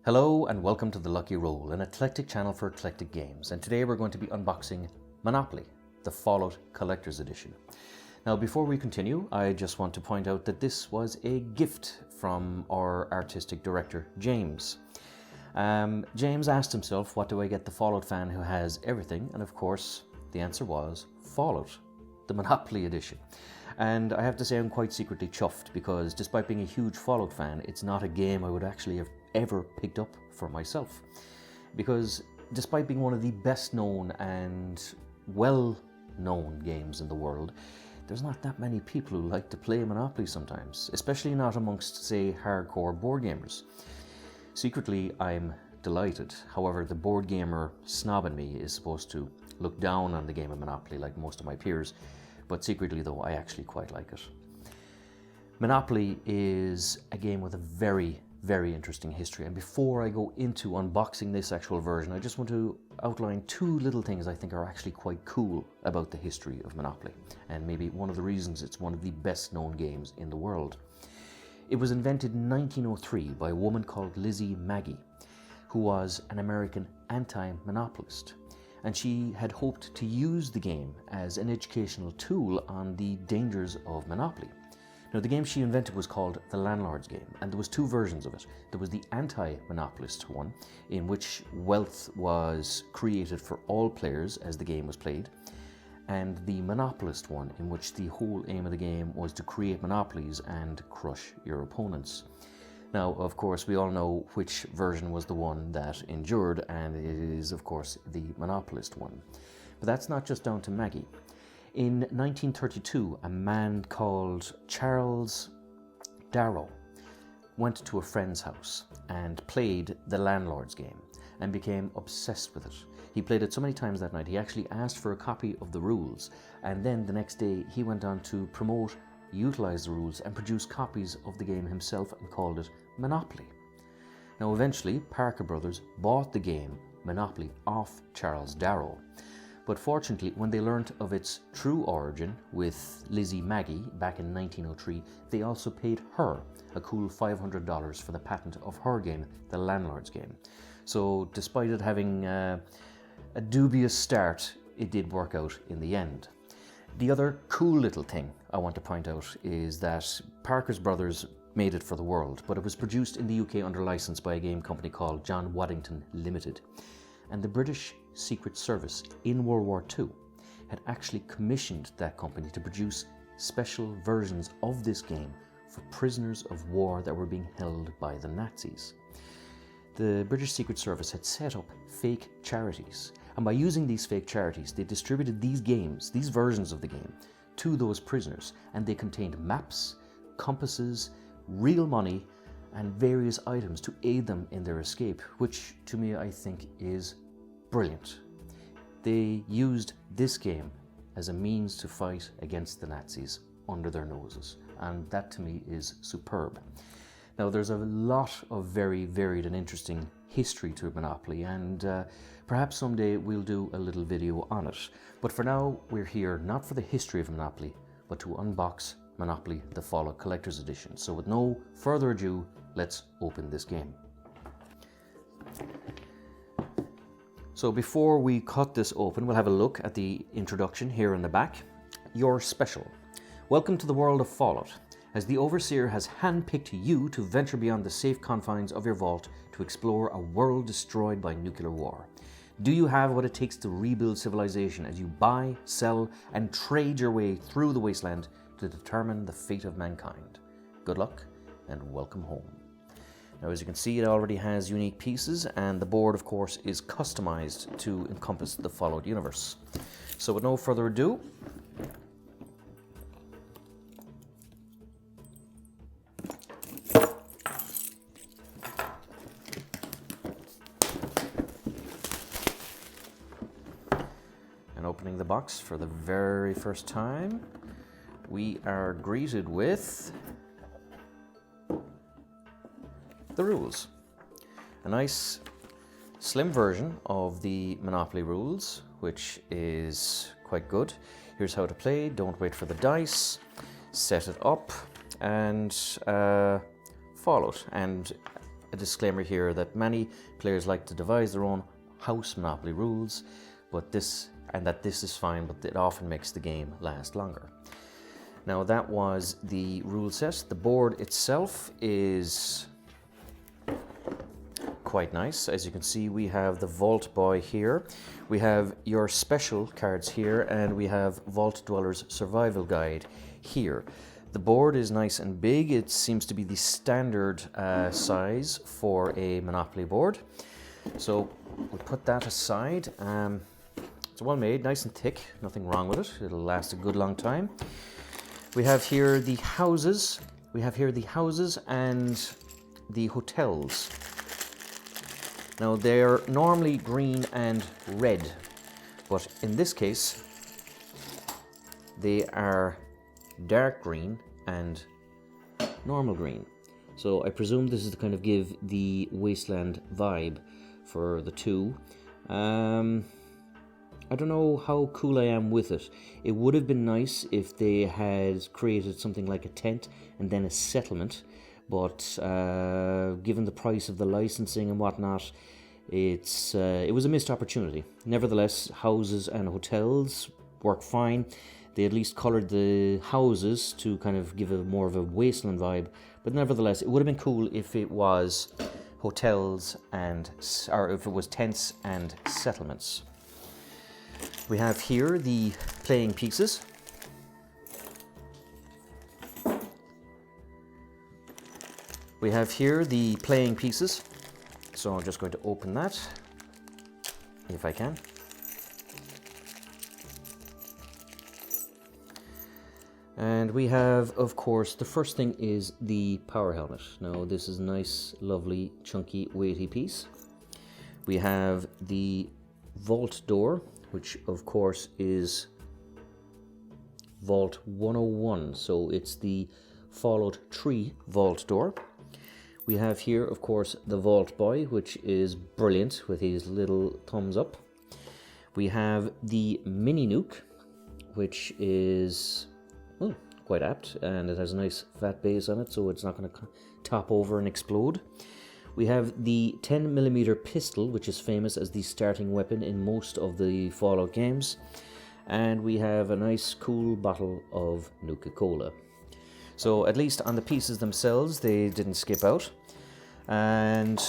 Hello and welcome to The Lucky Roll, an eclectic channel for eclectic games, and today we're going to be unboxing Monopoly, the Fallout Collector's Edition. Now before we continue, I just want to point out that this was a gift from our artistic director, James. James asked himself, what do I get the Fallout fan who has everything? And of course, the answer was Fallout, the Monopoly edition. And I have to say I'm quite secretly chuffed because despite being a huge Fallout fan, it's not a game I would actually have ever picked up for myself. Because despite being one of the best known and well known games in the world, there's not that many people who like to play Monopoly sometimes, especially not amongst, say, hardcore board gamers. Secretly, I'm delighted. However, the board gamer snob in me is supposed to look down on the game of Monopoly like most of my peers, but secretly though, I actually quite like it. Monopoly is a game with a very interesting history, and before I go into unboxing this actual version, I just want to outline two little things I think are actually quite cool about the history of Monopoly, and maybe one of the reasons it's one of the best known games in the world. It was invented in 1903 by a woman called Lizzie Magie, who was an American anti-monopolist, and she had hoped to use the game as an educational tool on the dangers of Monopoly. Now, the game she invented was called the Landlord's Game, and there was two versions of it. There was the anti-monopolist one, in which wealth was created for all players as the game was played, and the monopolist one, in which the whole aim of the game was to create monopolies and crush your opponents. Now, of course, we all know which version was the one that endured, and it is, of course, the monopolist one. But that's not just down to Magie. In 1932, a man called Charles Darrow went to a friend's house and played the Landlord's Game and became obsessed with it. He played it so many times that night, he actually asked for a copy of the rules, and then the next day he went on to promote, utilize the rules, and produce copies of the game himself and called it Monopoly. Now eventually, Parker Brothers bought the game Monopoly off Charles Darrow. But fortunately, when they learnt of its true origin with Lizzie Magie back in 1903, they also paid her a cool $500 for the patent of her game, the Landlord's Game. So despite it having a dubious start, it did work out in the end. The other cool little thing I want to point out is that Parker's Brothers made it for the world, but it was produced in the UK under license by a game company called John Waddington Limited. And the British Secret Service in World War II had actually commissioned that company to produce special versions of this game for prisoners of war that were being held by the Nazis. The British Secret Service had set up fake charities, and by using these fake charities, they distributed these games, these versions of the game, to those prisoners, and they contained maps, compasses, real money, and various items to aid them in their escape, which to me I think is brilliant. They used this game as a means to fight against the Nazis under their noses, and that to me is superb. Now there's a lot of very varied and interesting history to Monopoly, and perhaps someday we'll do a little video on it. But for now, we're here not for the history of Monopoly, but to unbox Monopoly, the Fallout Collector's Edition. So with no further ado, let's open this game. So before we cut this open, we'll have a look at the introduction here in the back. You're special. Welcome to the world of Fallout, as the Overseer has handpicked you to venture beyond the safe confines of your vault to explore a world destroyed by nuclear war. Do you have what it takes to rebuild civilization as you buy, sell, and trade your way through the wasteland to determine the fate of mankind? Good luck and welcome home. Now, as you can see, it already has unique pieces, and the board, of course, is customized to encompass the Fallout universe. So with no further ado, and opening the box for the very first time, we are greeted with the rules. A nice slim version of the Monopoly rules, which is quite good. Here's how to play. Don't wait for the dice. Set it up, and Fallout. And a disclaimer here that many players like to devise their own house Monopoly rules, but this is fine, but it often makes the game last longer. Now that was the rule set. The board itself is quite nice. As you can see, we have the Vault Boy here, we have your special cards here, and we have Vault Dweller's Survival Guide here. The board is nice and big. It seems to be the standard size for a Monopoly board. So we'll put that aside. It's well made, nice and thick, nothing wrong with it. It'll last a good long time. We have here the houses. We have here the houses and the hotels. Now they're normally green and red, but in this case they are dark green and normal green. So I presume this is to kind of give the wasteland vibe for the two. I don't know how cool I am with it. It would have been nice if they had created something like a tent and then a settlement, but given the price of the licensing and whatnot, it was a missed opportunity. Nevertheless, houses and hotels work fine. They at least coloured the houses to kind of give a more of a wasteland vibe, but nevertheless, it would have been cool if it was hotels or if it was tents and settlements. We have here the playing pieces. We have here the playing pieces. So I'm just going to open that, if I can. And we have, of course, the first thing is the power helmet. Now this is a nice, lovely, chunky, weighty piece. We have the vault door, which of course is Vault 101, so it's the Fallout 3 vault door. We have here, of course, the Vault Boy, which is brilliant with his little thumbs up. We have the Mini Nuke, which is quite apt, and it has a nice fat base on it, so it's not going to top over and explode. We have the 10mm pistol, which is famous as the starting weapon in most of the Fallout games. And we have a nice cool bottle of Nuka-Cola. So at least on the pieces themselves, they didn't skip out. And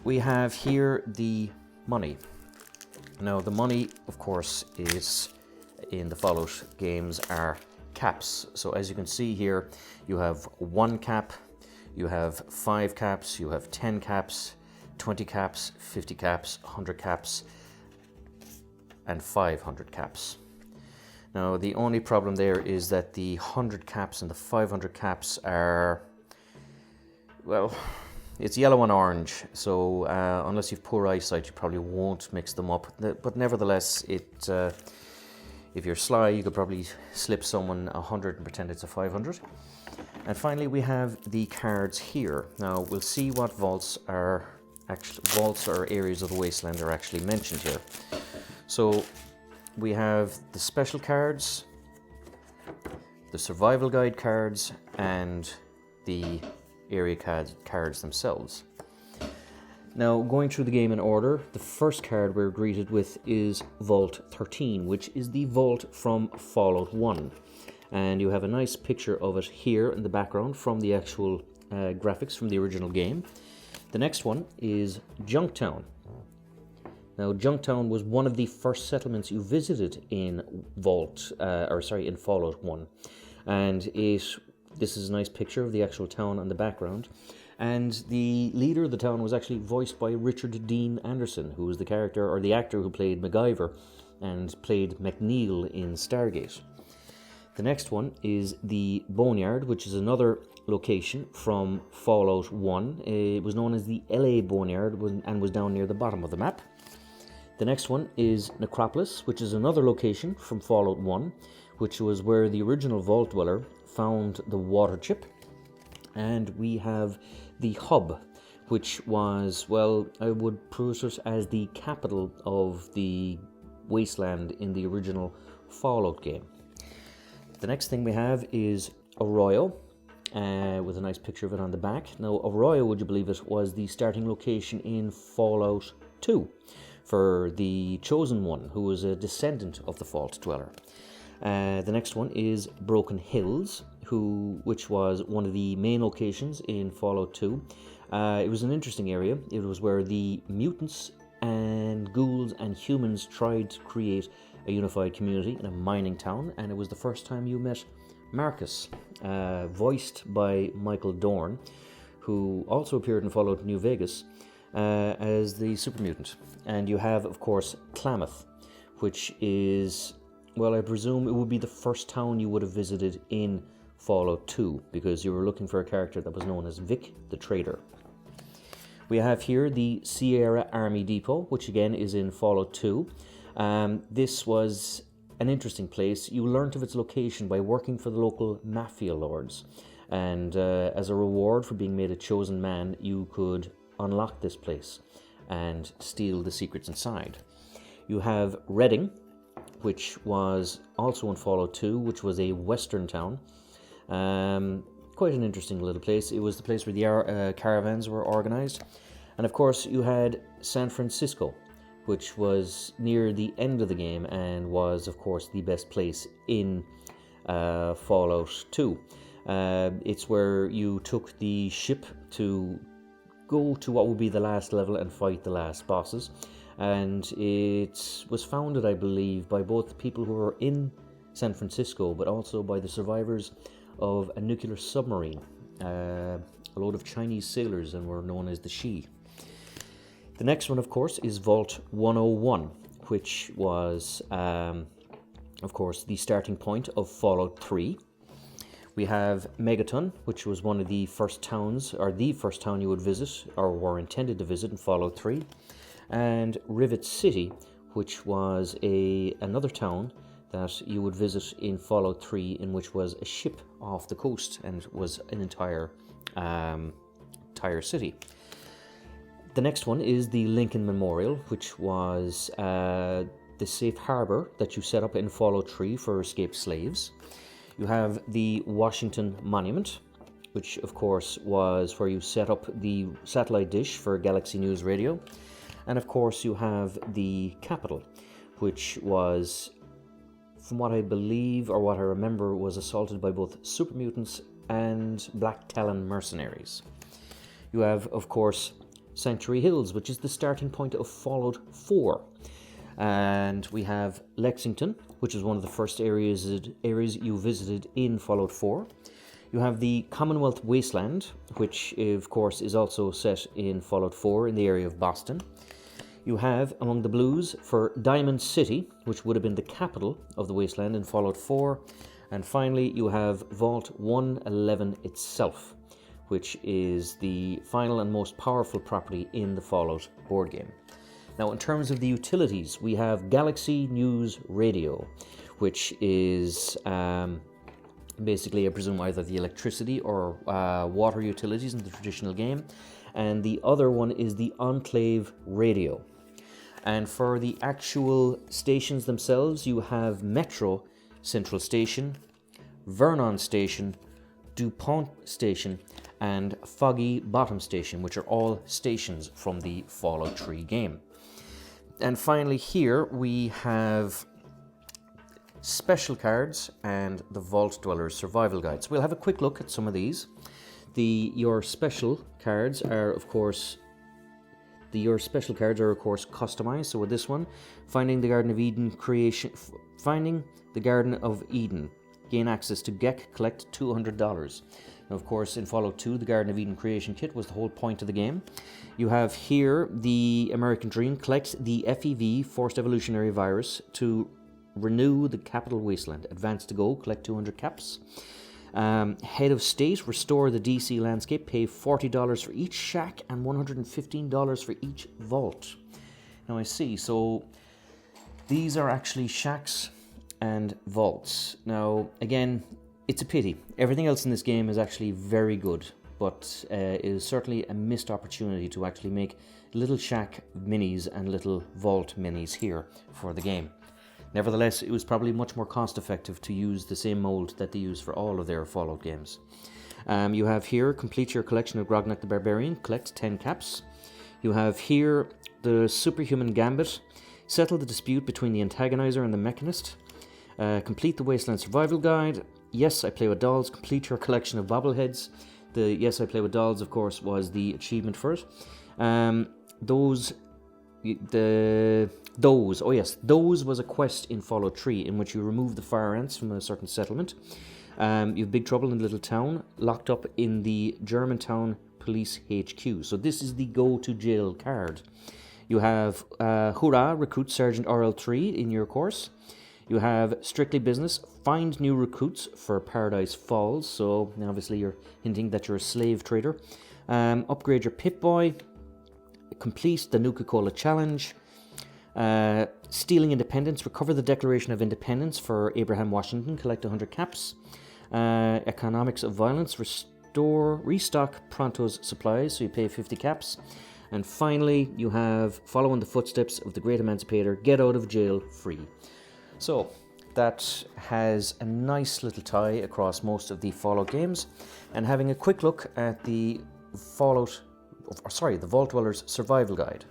we have here the money. Now the money, of course, is in the Fallout games are caps. So as you can see here, you have 1 cap, you have 5 caps, you have 10 caps, 20 caps, 50 caps, 100 caps, and 500 caps. Now the only problem there is that the 100 caps and the 500 caps are, well, it's yellow and orange, so unless you've poor eyesight you probably won't mix them up, but nevertheless, if you're sly you could probably slip someone 100 and pretend it's a 500. And finally we have the cards here. Now we'll see what vaults or areas of the wasteland are actually mentioned here. So we have the special cards, the survival guide cards, and the area cards themselves. Now, going through the game in order, the first card we're greeted with is Vault 13, which is the vault from Fallout 1. And you have a nice picture of it here in the background from the actual graphics from the original game. The next one is Junktown. Now, Junktown was one of the first settlements you visited in in Fallout 1. And this is a nice picture of the actual town on the background. And the leader of the town was actually voiced by Richard Dean Anderson, who was the character or the actor who played MacGyver and played McNeil in Stargate. The next one is the Boneyard, which is another location from Fallout 1. It was known as the LA Boneyard and was down near the bottom of the map. The next one is Necropolis, which is another location from Fallout 1, which was where the original Vault Dweller found the water chip. And we have the Hub, which was, well, I would pose it as the capital of the wasteland in the original Fallout game. The next thing we have is Arroyo. with a nice picture of it on the back. Now, Arroyo, would you believe it, was the starting location in Fallout 2 for the Chosen One, who was a descendant of the Vault Dweller. The next one is Broken Hills, which was one of the main locations in Fallout 2. It was an interesting area. It was where the mutants and ghouls and humans tried to create a unified community in a mining town, and it was the first time you met Marcus, voiced by Michael Dorn, who also appeared in Fallout New Vegas as the super mutant. And you have, of course, Klamath, which is, well, I presume it would be the first town you would have visited in Fallout 2, because you were looking for a character that was known as Vic the Trader. We have here the Sierra Army Depot, which again is in Fallout 2. This was an interesting place. You learnt of its location by working for the local mafia lords, and as a reward for being made a chosen man, you could unlock this place and steal the secrets inside. You have Redding, which was also in Fallout 2, which was a western town. Quite an interesting little place. It was the place where the caravans were organized. And of course, you had San Francisco, which was near the end of the game and was, of course, the best place in Fallout 2. It's where you took the ship to go to what would be the last level and fight the last bosses. And it was founded, I believe, by both people who were in San Francisco, but also by the survivors of a nuclear submarine, a load of Chinese sailors, and were known as the Shi. The next one, of course, is Vault 101, which was, of course, the starting point of Fallout 3. We have Megaton, which was one of the first towns, or the first town you would visit, or were intended to visit in Fallout 3. And Rivet City, which was another town that you would visit in Fallout 3, in which was a ship off the coast and was an entire city. The next one is the Lincoln Memorial, which was the safe harbor that you set up in Fallout 3 for escaped slaves. You have the Washington Monument, which of course was where you set up the satellite dish for Galaxy News Radio. And of course you have the Capitol, which was, from what I believe or what I remember, was assaulted by both super mutants and Black Talon mercenaries. You have, of course, Sanctuary Hills, which is the starting point of Fallout 4. And we have Lexington, which is one of the first areas you visited in Fallout 4. You have the Commonwealth Wasteland, which of course is also set in Fallout 4 in the area of Boston. You have Among the Blues for Diamond City, which would have been the capital of the Wasteland in Fallout 4. And finally, you have Vault 111 itself, which is the final and most powerful property in the Fallout board game. Now, in terms of the utilities, we have Galaxy News Radio, which is basically, I presume, either the electricity or water utilities in the traditional game. And the other one is the Enclave Radio. And for the actual stations themselves, you have Metro Central Station, Vernon Station, DuPont Station, and Foggy Bottom Station, which are all stations from the Fallout 3 game. And finally here we have special cards and the Vault Dwellers Survival Guide. So we'll have a quick look at some of these. Your special cards are, of course, customized. So with this one, Finding the Garden of Eden. Gain access to Gek, collect $200. Now, of course, in Fallout 2, the Garden of Eden creation kit was the whole point of the game. You have here the American Dream. Collect the FEV, Forced Evolutionary Virus, to renew the Capital Wasteland. Advance to go, collect 200 caps. Head of State, restore the DC landscape. Pay $40 for each shack and $115 for each vault. Now I see, so these are actually shacks and vaults. Now, again, it's a pity. Everything else in this game is actually very good, but it is certainly a missed opportunity to actually make little shack minis and little vault minis here for the game. Nevertheless, it was probably much more cost effective to use the same mold that they use for all of their Fallout games. You have here, complete your collection of Grognak the Barbarian, collect 10 caps. You have here the Superhuman Gambit, settle the dispute between the antagonizer and the mechanist. Complete the Wasteland Survival Guide. Yes, I Play with Dolls, complete your collection of bobbleheads. The Yes, I Play with Dolls, of course, was the achievement for it. Those was a quest in Fallout 3 in which you remove the fire ants from a certain settlement. You have Big Trouble in Little Town, locked up in the Germantown Police HQ. So this is the go to jail card. You have Hurrah, recruit Sergeant RL3 in your course. You have Strictly Business, find new recruits for Paradise Falls. So obviously you're hinting that you're a slave trader. Upgrade your Pip-Boy. Complete the Nuka-Cola Challenge. Stealing Independence, recover the Declaration of Independence for Abraham Washington, collect 100 caps. Economics of Violence, restock Pronto's supplies, so you pay 50 caps. And finally, you have Follow in the Footsteps of the Great Emancipator, get out of jail free. So that has a nice little tie across most of the Fallout games. And having a quick look at the Vault Dwellers Survival Guide.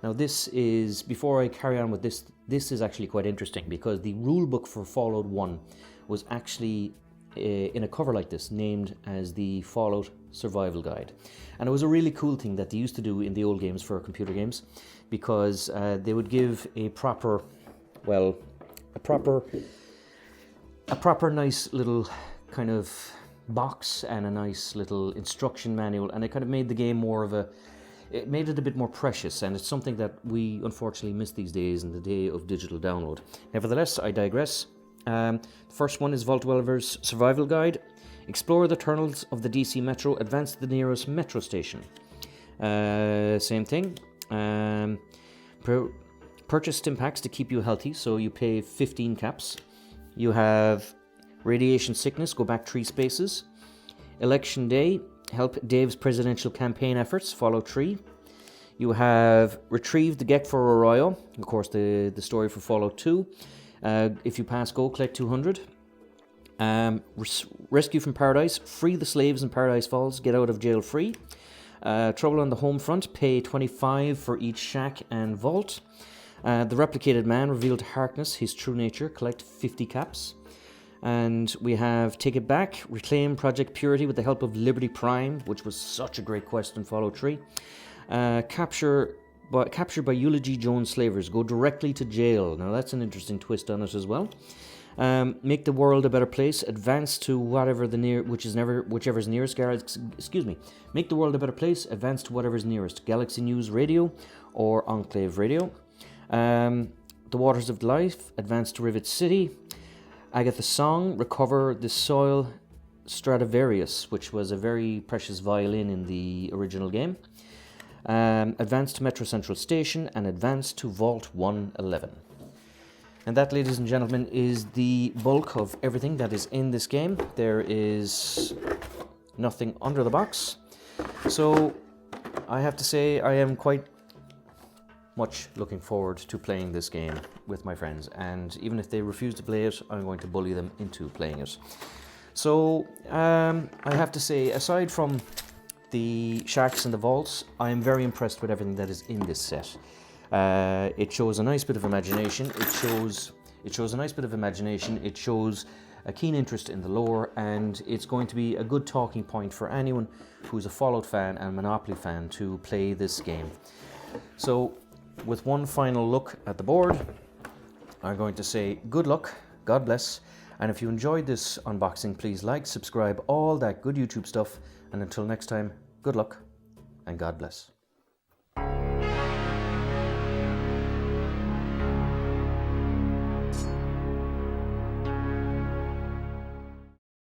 Now this is, before I carry on with this is actually quite interesting because the rulebook for Fallout 1 was actually in a cover like this, named as the Fallout Survival Guide. And it was a really cool thing that they used to do in the old games for computer games, because they would give a proper nice little kind of box and a nice little instruction manual, and it kind of made the game it made it a bit more precious, and it's something that we unfortunately miss these days in the day of digital download. Nevertheless, I digress. The first one is Vault Dwellers Survival Guide. Explore the tunnels of the DC Metro, advance to the nearest metro station. Same thing. Purchase stim packs to keep you healthy, so you pay 15 caps. You have Radiation Sickness, go back 3 spaces. Election Day, help Dave's presidential campaign efforts, Fallout 3. You have Retrieve the Gek for Arroyo, of course the story for Fallout 2. If you pass go, collect 200. Rescue from Paradise, free the slaves in Paradise Falls, get out of jail free. Trouble on the Home Front, pay 25 for each shack and vault. The Replicated Man, reveal to Harkness his true nature, collect 50 caps. And we have Take It Back, reclaim Project Purity with the help of Liberty Prime, which was such a great quest in Fallout 3. Captured by Eulogy Jones slavers, go directly to jail. Now that's an interesting twist on it as well. Make the world a better place, advance to whichever's nearest. Make the world a better place, advance to whatever's nearest. Galaxy News Radio or Enclave Radio. The Waters of Life, advance to Rivet City. Agatha Song, recover the Soil Stradivarius, which was a very precious violin in the original game. Advance to Metro Central Station, and advance to Vault 111. And that, ladies and gentlemen, is the bulk of everything that is in this game. There is nothing under the box. So I have to say I am quite much looking forward to playing this game with my friends, and even if they refuse to play it, I'm going to bully them into playing it. So I have to say, aside from the shacks and the vaults, I am very impressed with everything that is in this set. It shows a nice bit of imagination. It shows a keen interest in the lore, and it's going to be a good talking point for anyone who's a Fallout fan and Monopoly fan to play this game. So, with one final look at the board, I'm going to say good luck, God bless, and if you enjoyed this unboxing, please like, subscribe, all that good YouTube stuff, and until next time, good luck and God bless.